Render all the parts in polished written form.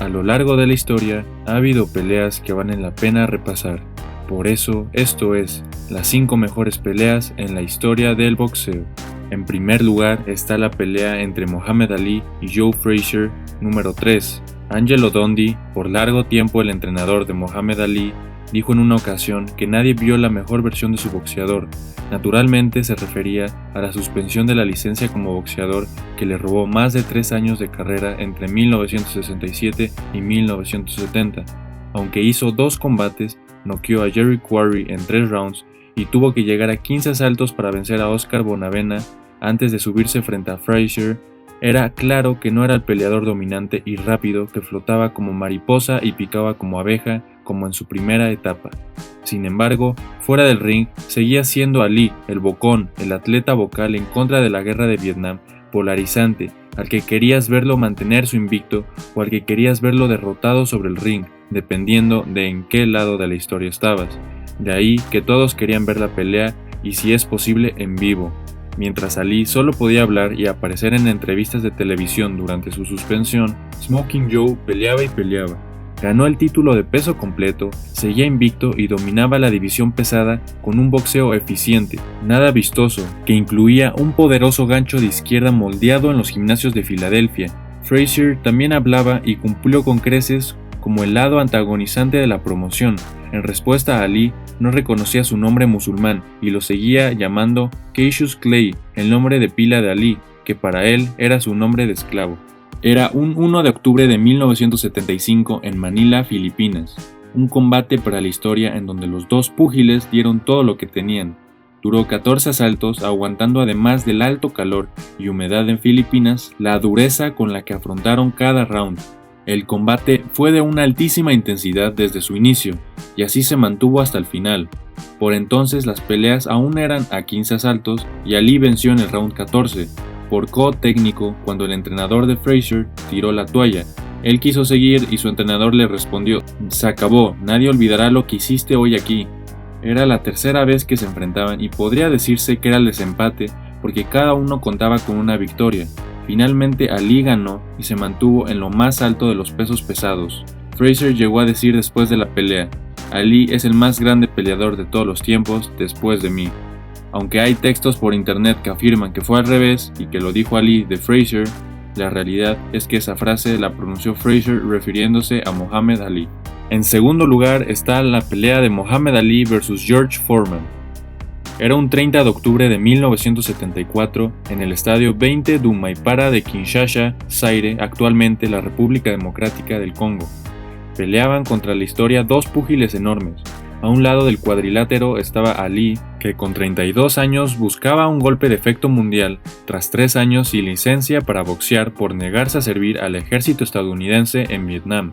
A lo largo de la historia ha habido peleas que valen la pena repasar. Por eso, esto es, las 5 mejores peleas en la historia del boxeo. En primer lugar está la pelea entre Muhammad Ali y Joe Frazier. Número 3. Angelo Dundee, por largo tiempo el entrenador de Muhammad Ali, dijo en una ocasión que nadie vio la mejor versión de su boxeador. Naturalmente se refería a la suspensión de la licencia como boxeador que le robó más de 3 años de carrera entre 1967 y 1970. Aunque hizo 2 combates, noqueó a Jerry Quarry en 3 rounds y tuvo que llegar a 15 asaltos para vencer a Oscar Bonavena antes de subirse frente a Frazier. Era claro que no era el peleador dominante y rápido que flotaba como mariposa y picaba como abeja como en su primera etapa. Sin embargo, fuera del ring, seguía siendo Ali, el bocón, el atleta vocal en contra de la guerra de Vietnam, polarizante, al que querías verlo mantener su invicto o al que querías verlo derrotado sobre el ring, dependiendo de en qué lado de la historia estabas. De ahí que todos querían ver la pelea y si es posible en vivo. Mientras Ali solo podía hablar y aparecer en entrevistas de televisión durante su suspensión, Smoking Joe peleaba y peleaba. Ganó el título de peso completo, seguía invicto y dominaba la división pesada con un boxeo eficiente, nada vistoso, que incluía un poderoso gancho de izquierda moldeado en los gimnasios de Filadelfia. Frazier también hablaba y cumplió con creces como el lado antagonizante de la promoción. En respuesta a Ali, no reconocía su nombre musulmán y lo seguía llamando Cassius Clay, el nombre de pila de Ali, que para él era su nombre de esclavo. Era un 1 de octubre de 1975 en Manila, Filipinas, un combate para la historia en donde los dos púgiles dieron todo lo que tenían. Duró 14 asaltos, aguantando además del alto calor y humedad en Filipinas, la dureza con la que afrontaron cada round. El combate fue de una altísima intensidad desde su inicio, y así se mantuvo hasta el final. Por entonces las peleas aún eran a 15 asaltos y Ali venció en el round 14, por KO técnico cuando el entrenador de Frazier tiró la toalla. Él quiso seguir y su entrenador le respondió: "Se acabó, nadie olvidará lo que hiciste hoy aquí". Era la tercera vez que se enfrentaban y podría decirse que era el desempate porque cada uno contaba con una victoria. Finalmente Ali ganó y se mantuvo en lo más alto de los pesos pesados. Frazier llegó a decir después de la pelea: "Ali es el más grande peleador de todos los tiempos después de mí". Aunque hay textos por internet que afirman que fue al revés y que lo dijo Ali de Frazier, la realidad es que esa frase la pronunció Frazier refiriéndose a Muhammad Ali. En segundo lugar está la pelea de Muhammad Ali vs George Foreman. Era un 30 de octubre de 1974 en el estadio 20 du Maipara de Kinshasa, Zaire, actualmente la República Democrática del Congo. Peleaban contra la historia 2 púgiles enormes. A un lado del cuadrilátero estaba Ali, que con 32 años buscaba un golpe de efecto mundial tras 3 años sin licencia para boxear por negarse a servir al ejército estadounidense en Vietnam.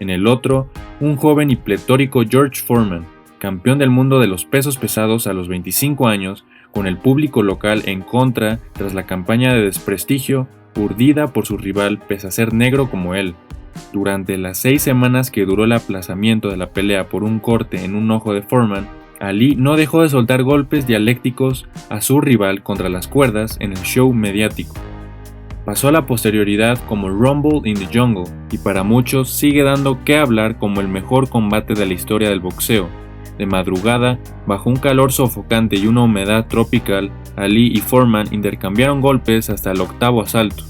En el otro, un joven y pletórico George Foreman, campeón del mundo de los pesos pesados a los 25 años, con el público local en contra tras la campaña de desprestigio urdida por su rival pese a ser negro como él. Durante las 6 semanas que duró el aplazamiento de la pelea por un corte en un ojo de Foreman, Ali no dejó de soltar golpes dialécticos a su rival contra las cuerdas en el show mediático. Pasó a la posterioridad como Rumble in the Jungle y para muchos sigue dando que hablar como el mejor combate de la historia del boxeo. De madrugada, bajo un calor sofocante y una humedad tropical, Ali y Foreman intercambiaron golpes hasta el 8º asalto.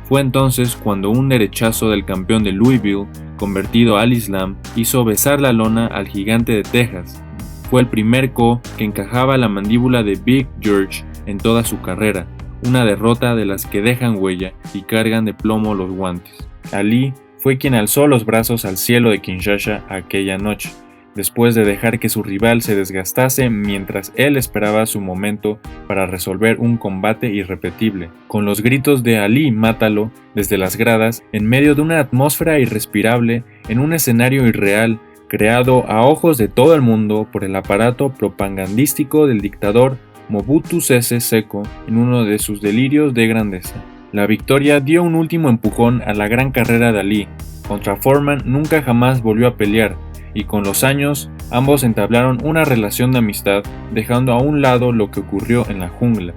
Fue entonces cuando un derechazo del campeón de Louisville, convertido al Islam, hizo besar la lona al gigante de Texas. Fue el primer KO que encajaba la mandíbula de Big George en toda su carrera, una derrota de las que dejan huella y cargan de plomo los guantes. Ali fue quien alzó los brazos al cielo de Kinshasa aquella noche, después de dejar que su rival se desgastase mientras él esperaba su momento para resolver un combate irrepetible. Con los gritos de "Ali, mátalo" desde las gradas, en medio de una atmósfera irrespirable, en un escenario irreal, creado a ojos de todo el mundo por el aparato propagandístico del dictador Mobutu Sese Seko en uno de sus delirios de grandeza. La victoria dio un último empujón a la gran carrera de Ali. Contra Foreman nunca jamás volvió a pelear, y con los años ambos entablaron una relación de amistad, dejando a un lado lo que ocurrió en la jungla.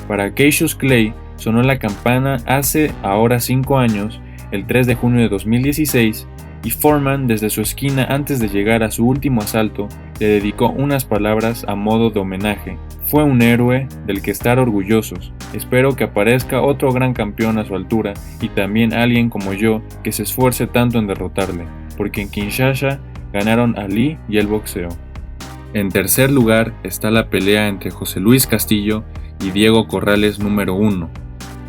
Para Cassius Clay sonó la campana hace ahora 5 años el 3 de junio de 2016, y Foreman, desde su esquina antes de llegar a su último asalto, le dedicó unas palabras a modo de homenaje. Fue un héroe del que estar orgullosos. Espero que aparezca otro gran campeón a su altura y también alguien como yo que se esfuerce tanto en derrotarle, porque en Kinshasa ganaron Ali y el boxeo. En tercer lugar está la pelea entre José Luis Castillo y Diego Corrales número 1.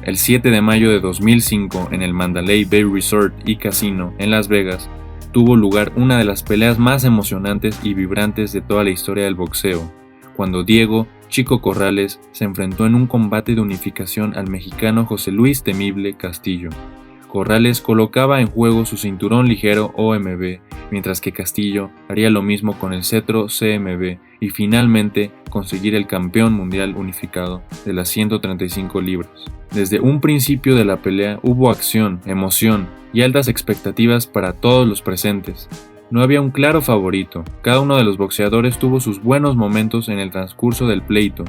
El 7 de mayo de 2005, en el Mandalay Bay Resort y Casino en Las Vegas, tuvo lugar una de las peleas más emocionantes y vibrantes de toda la historia del boxeo, cuando Diego Chico Corrales se enfrentó en un combate de unificación al mexicano José Luis Temible Castillo. Corrales colocaba en juego su cinturón ligero OMB, mientras que Castillo haría lo mismo con el cetro CMB y finalmente conseguir el campeón mundial unificado de las 135 libras. Desde un principio de la pelea hubo acción, emoción y altas expectativas para todos los presentes. No había un claro favorito, cada uno de los boxeadores tuvo sus buenos momentos en el transcurso del pleito.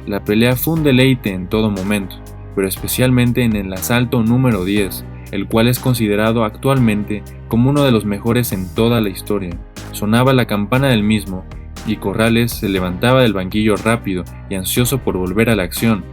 La pelea fue un deleite en todo momento, pero especialmente en el asalto número 10, el cual es considerado actualmente como uno de los mejores en toda la historia. Sonaba la campana del mismo, y Corrales se levantaba del banquillo rápido y ansioso por volver a la acción,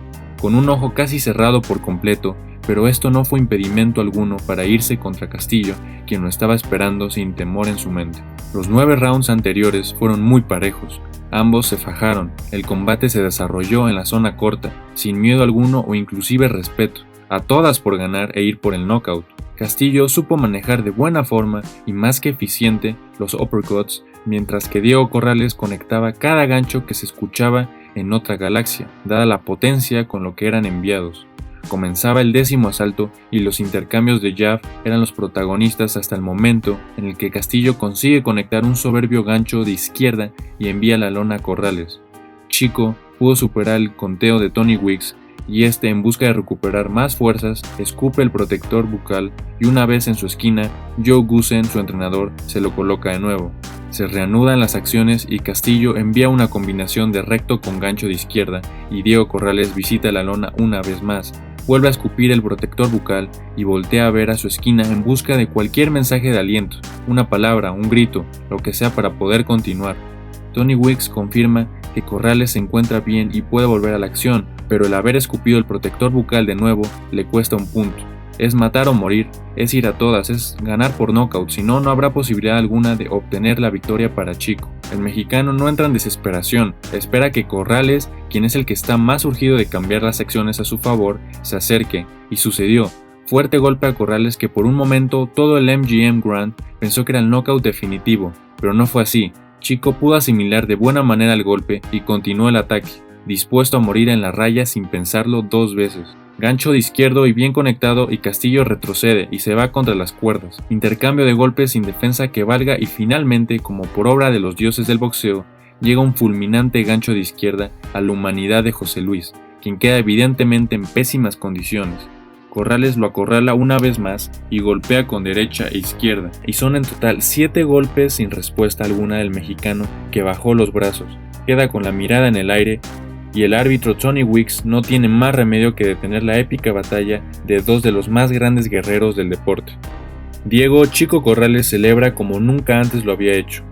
con un ojo casi cerrado por completo, pero esto no fue impedimento alguno para irse contra Castillo, quien lo estaba esperando sin temor en su mente. Los 9 rounds anteriores fueron muy parejos. Ambos se fajaron, el combate se desarrolló en la zona corta, sin miedo alguno o inclusive respeto, a todas por ganar e ir por el knockout. Castillo supo manejar de buena forma y más que eficiente los uppercuts, mientras que Diego Corrales conectaba cada gancho que se escuchaba en otra galaxia, dada la potencia con lo que eran enviados. Comenzaba el 10º asalto y los intercambios de jab eran los protagonistas hasta el momento en el que Castillo consigue conectar un soberbio gancho de izquierda y envía la lona a Corrales. Chico pudo superar el conteo de Tony Weeks y este, en busca de recuperar más fuerzas, escupe el protector bucal y una vez en su esquina, Joe Goossen, su entrenador, se lo coloca de nuevo. Se reanudan las acciones y Castillo envía una combinación de recto con gancho de izquierda y Diego Corrales visita la lona una vez más, vuelve a escupir el protector bucal y voltea a ver a su esquina en busca de cualquier mensaje de aliento, una palabra, un grito, lo que sea para poder continuar. Tony Weeks confirma que Corrales se encuentra bien y puede volver a la acción, pero el haber escupido el protector bucal de nuevo le cuesta un punto. Es matar o morir, es ir a todas, es ganar por knockout, si no, no habrá posibilidad alguna de obtener la victoria para Chico. El mexicano no entra en desesperación, espera que Corrales, quien es el que está más urgido de cambiar las acciones a su favor, se acerque, y sucedió. Fuerte golpe a Corrales que por un momento todo el MGM Grand pensó que era el knockout definitivo, pero no fue así. Chico pudo asimilar de buena manera el golpe y continuó el ataque, dispuesto a morir en la raya sin pensarlo 2 veces. Gancho de izquierdo y bien conectado y Castillo retrocede y se va contra las cuerdas. Intercambio de golpes sin defensa que valga y finalmente, como por obra de los dioses del boxeo, llega un fulminante gancho de izquierda a la humanidad de José Luis, quien queda evidentemente en pésimas condiciones. Corrales lo acorrala una vez más y golpea con derecha e izquierda, y son en total 7 golpes sin respuesta alguna del mexicano, que bajó los brazos, queda con la mirada en el aire, y el árbitro Tony Weeks no tiene más remedio que detener la épica batalla de 2 de los más grandes guerreros del deporte. Diego Chico Corrales celebra como nunca antes lo había hecho.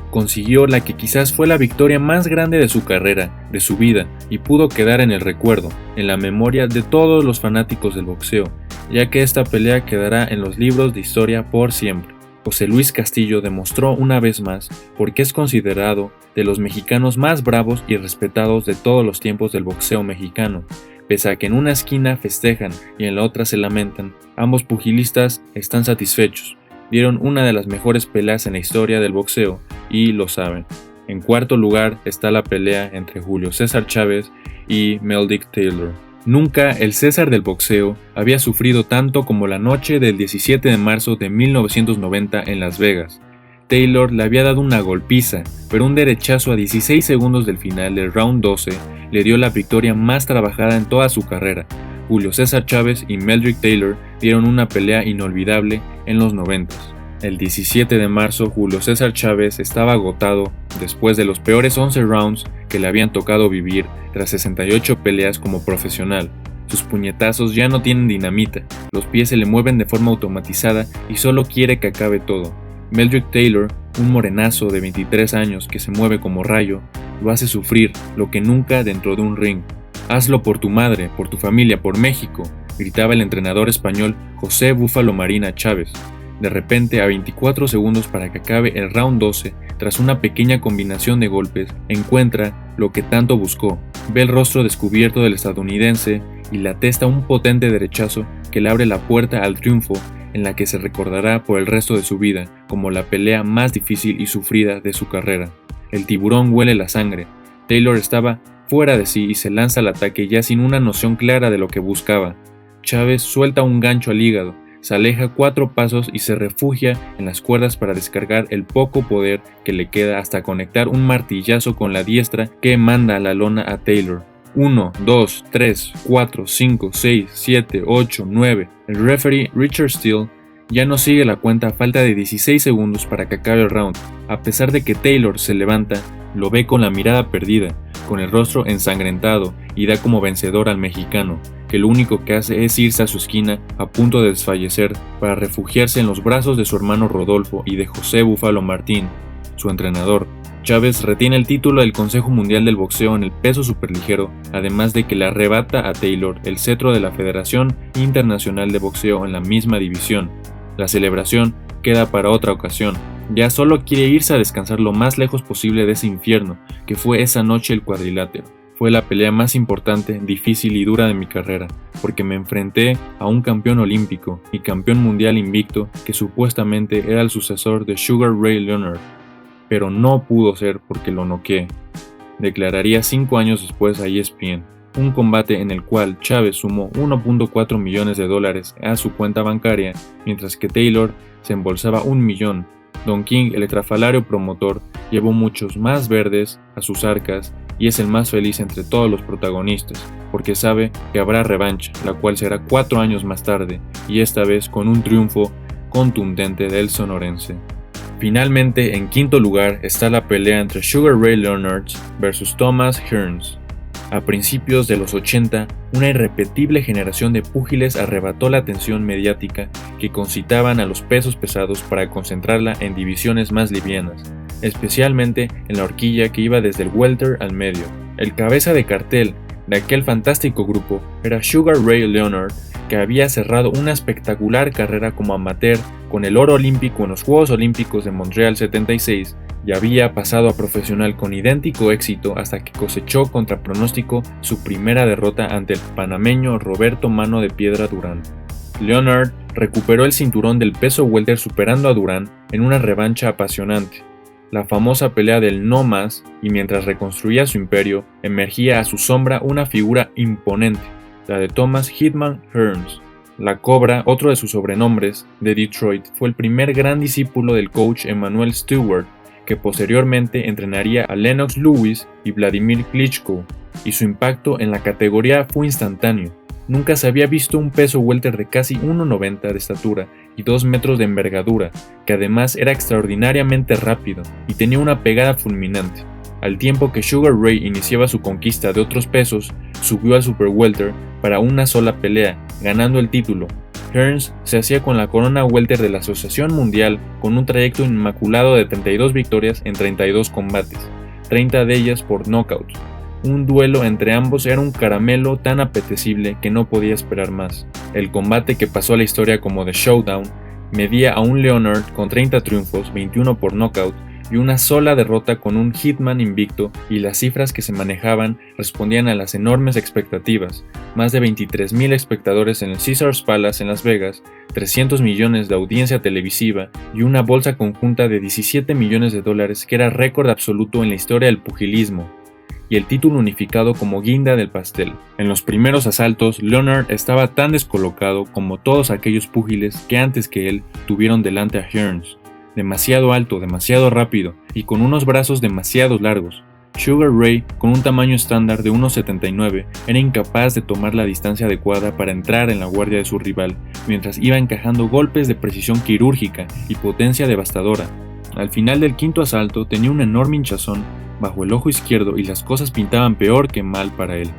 Consiguió la que quizás fue la victoria más grande de su carrera, de su vida, y pudo quedar en el recuerdo, en la memoria de todos los fanáticos del boxeo, ya que esta pelea quedará en los libros de historia por siempre. José Luis Castillo demostró una vez más por qué es considerado de los mexicanos más bravos y respetados de todos los tiempos del boxeo mexicano. Pese a que en una esquina festejan y en la otra se lamentan, ambos pugilistas están satisfechos. Dieron una de las mejores peleas en la historia del boxeo y lo saben. En cuarto lugar está la pelea entre Julio César Chávez y Meldrick Taylor. Nunca el César del boxeo había sufrido tanto como la noche del 17 de marzo de 1990 en Las Vegas. Taylor le había dado una golpiza, pero un derechazo a 16 segundos del final del round 12 le dio la victoria más trabajada en toda su carrera. Julio César Chávez y Meldrick Taylor dieron una pelea inolvidable en los 90. El 17 de marzo, Julio César Chávez estaba agotado después de los peores 11 rounds que le habían tocado vivir tras 68 peleas como profesional. Sus puñetazos ya no tienen dinamita, los pies se le mueven de forma automatizada y solo quiere que acabe todo. Meldrick Taylor, un morenazo de 23 años que se mueve como rayo, lo hace sufrir, lo que nunca dentro de un ring. «Hazlo por tu madre, por tu familia, por México», gritaba el entrenador español José Búfalo Marina Chávez. De repente, a 24 segundos para que acabe el round 12, tras una pequeña combinación de golpes, encuentra lo que tanto buscó. Ve el rostro descubierto del estadounidense y le atesta un potente derechazo que le abre la puerta al triunfo, en la que se recordará por el resto de su vida como la pelea más difícil y sufrida de su carrera. El tiburón huele la sangre. Taylor estaba fuera de sí y se lanza al ataque ya sin una noción clara de lo que buscaba. Chávez suelta un gancho al hígado, se aleja 4 pasos y se refugia en las cuerdas para descargar el poco poder que le queda hasta conectar un martillazo con la diestra que manda a la lona a Taylor. 1, 2, 3, 4, 5, 6, 7, 8, 9. El referee Richard Steele ya no sigue la cuenta a falta de 16 segundos para que acabe el round. A pesar de que Taylor se levanta, lo ve con la mirada perdida, con el rostro ensangrentado y da como vencedor al mexicano, que lo único que hace es irse a su esquina a punto de desfallecer para refugiarse en los brazos de su hermano Rodolfo y de José Búfalo Martín, su entrenador. Chávez retiene el título del Consejo Mundial del Boxeo en el peso superligero, además de que le arrebata a Taylor el cetro de la Federación Internacional de Boxeo en la misma división. La celebración queda para otra ocasión. Ya solo quiere irse a descansar lo más lejos posible de ese infierno que fue esa noche el cuadrilátero. Fue la pelea más importante, difícil y dura de mi carrera, porque me enfrenté a un campeón olímpico y campeón mundial invicto que supuestamente era el sucesor de Sugar Ray Leonard. Pero no pudo ser porque lo noqueé, declararía 5 años después a ESPN, un combate en el cual Chávez sumó $1.4 millones a su cuenta bancaria, mientras que Taylor se embolsaba $1 millón. Don King, el estrafalario promotor, llevó muchos más verdes a sus arcas y es el más feliz entre todos los protagonistas, porque sabe que habrá revancha, la cual será 4 años más tarde, y esta vez con un triunfo contundente del sonorense. Finalmente, en quinto lugar está la pelea entre Sugar Ray Leonard vs Thomas Hearns. A principios de los 80, una irrepetible generación de púgiles arrebató la atención mediática que concitaban a los pesos pesados para concentrarla en divisiones más livianas, especialmente en la horquilla que iba desde el welter al medio. El cabeza de cartel de aquel fantástico grupo era Sugar Ray Leonard, que había cerrado una espectacular carrera como amateur con el oro olímpico en los Juegos Olímpicos de Montreal 76 y había pasado a profesional con idéntico éxito hasta que cosechó contra pronóstico su primera derrota ante el panameño Roberto Mano de Piedra Durán. Leonard recuperó el cinturón del peso welter superando a Durán en una revancha apasionante, la famosa pelea del no más, y mientras reconstruía su imperio, emergía a su sombra una figura imponente, la de Thomas Hitman Hearns. La Cobra, otro de sus sobrenombres, de Detroit, fue el primer gran discípulo del coach Emanuel Stewart, que posteriormente entrenaría a Lennox Lewis y Vladimir Klitschko, y su impacto en la categoría fue instantáneo. Nunca se había visto un peso welter de casi 1,90 de estatura y 2 metros de envergadura, que además era extraordinariamente rápido y tenía una pegada fulminante. Al tiempo que Sugar Ray iniciaba su conquista de otros pesos, subió al super welter para una sola pelea, ganando el título. Hearns se hacía con la corona welter de la Asociación Mundial con un trayecto inmaculado de 32 victorias en 32 combates, 30 de ellas por knockout. Un duelo entre ambos era un caramelo tan apetecible que no podía esperar más. El combate, que pasó a la historia como The Showdown, medía a un Leonard con 30 triunfos, 21 por knockout y una sola derrota con un Hitman invicto, y las cifras que se manejaban respondían a las enormes expectativas: más de 23,000 espectadores en el Caesars Palace en Las Vegas, 300 millones de audiencia televisiva y una bolsa conjunta de $17 millones, que era récord absoluto en la historia del pugilismo, y el título unificado como guinda del pastel. En los primeros asaltos, Leonard estaba tan descolocado como todos aquellos púgiles que antes que él tuvieron delante a Hearns. Demasiado alto, demasiado rápido y con unos brazos demasiado largos. Sugar Ray, con un tamaño estándar de 1,79, era incapaz de tomar la distancia adecuada para entrar en la guardia de su rival, mientras iba encajando golpes de precisión quirúrgica y potencia devastadora. Al final del quinto asalto tenía un enorme hinchazón bajo el ojo izquierdo y las cosas pintaban peor que mal para él.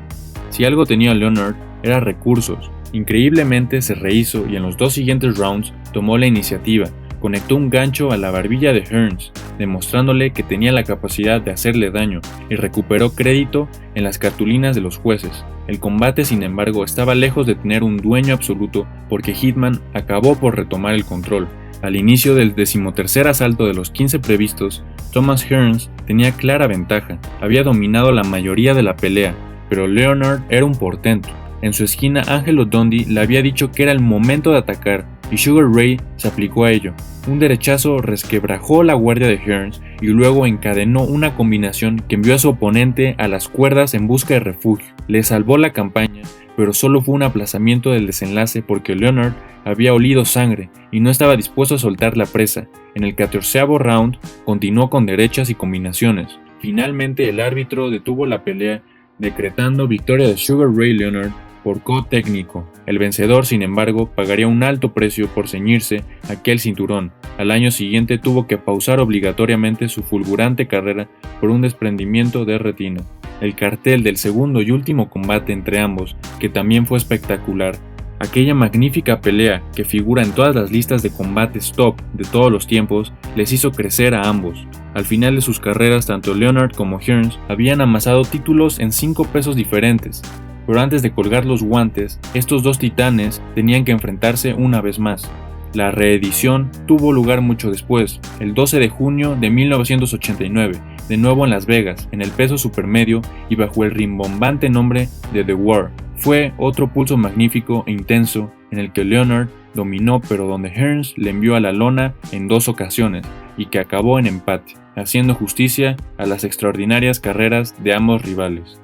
Si algo tenía Leonard era recursos. Increíblemente se rehizo y en los 2 siguientes rounds tomó la iniciativa, conectó un gancho a la barbilla de Hearns, demostrándole que tenía la capacidad de hacerle daño y recuperó crédito en las cartulinas de los jueces. El combate, sin embargo, estaba lejos de tener un dueño absoluto porque Hitman acabó por retomar el control. Al inicio del 13º asalto de los 15 previstos, Thomas Hearns tenía clara ventaja, había dominado la mayoría de la pelea, pero Leonard era un portento. En su esquina, Angelo Dundee le había dicho que era el momento de atacar y Sugar Ray se aplicó a ello. Un derechazo resquebrajó la guardia de Hearns y luego encadenó una combinación que envió a su oponente a las cuerdas en busca de refugio. Le salvó la campaña, pero solo fue un aplazamiento del desenlace porque Leonard había olido sangre y no estaba dispuesto a soltar la presa. En el 14º round continuó con derechas y combinaciones. Finalmente el árbitro detuvo la pelea, decretando victoria de Sugar Ray Leonard por KO técnico. El vencedor, sin embargo, pagaría un alto precio por ceñirse aquel cinturón. Al año siguiente tuvo que pausar obligatoriamente su fulgurante carrera por un desprendimiento de retina. El cartel del segundo y último combate entre ambos, que también fue espectacular, aquella magnífica pelea que figura en todas las listas de combates top de todos los tiempos, les hizo crecer a ambos. Al final de sus carreras, tanto Leonard como Hearns habían amasado títulos en 5 pesos diferentes. Pero antes de colgar los guantes, estos 2 titanes tenían que enfrentarse una vez más. La reedición tuvo lugar mucho después, el 12 de junio de 1989, de nuevo en Las Vegas, en el peso supermedio y bajo el rimbombante nombre de The War. Fue otro pulso magnífico e intenso en el que Leonard dominó, pero donde Hearns le envió a la lona en 2 ocasiones y que acabó en empate, haciendo justicia a las extraordinarias carreras de ambos rivales.